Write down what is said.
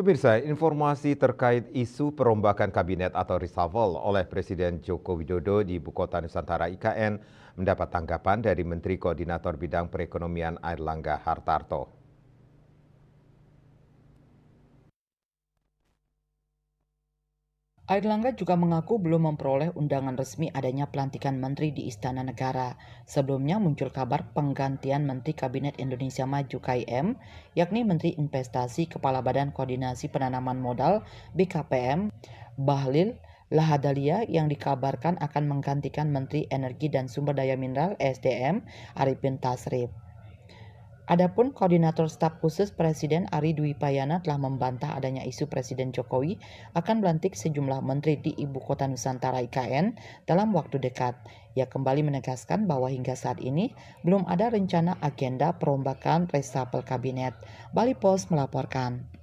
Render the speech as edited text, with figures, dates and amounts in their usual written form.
Pemirsa, informasi terkait isu perombakan kabinet atau reshuffle oleh Presiden Joko Widodo di Ibu Kota Nusantara IKN mendapat tanggapan dari Menteri Koordinator Bidang Perekonomian Airlangga Hartarto. Airlangga juga mengaku belum memperoleh undangan resmi adanya pelantikan menteri di Istana Negara. Sebelumnya muncul kabar penggantian Menteri Kabinet Indonesia Maju (KIM), yakni Menteri Investasi Kepala Badan Koordinasi Penanaman Modal (BKPM), Bahlil Lahadalia, yang dikabarkan akan menggantikan Menteri Energi dan Sumber Daya Mineral (SDM) Arifin Tasrif. Adapun Koordinator Staf Khusus Presiden Ari Dwi Payana telah membantah adanya isu Presiden Jokowi akan melantik sejumlah menteri di Ibu Kota Nusantara IKN dalam waktu dekat. Ia kembali menegaskan bahwa hingga saat ini belum ada rencana agenda perombakan reshuffle kabinet. Bali Post melaporkan.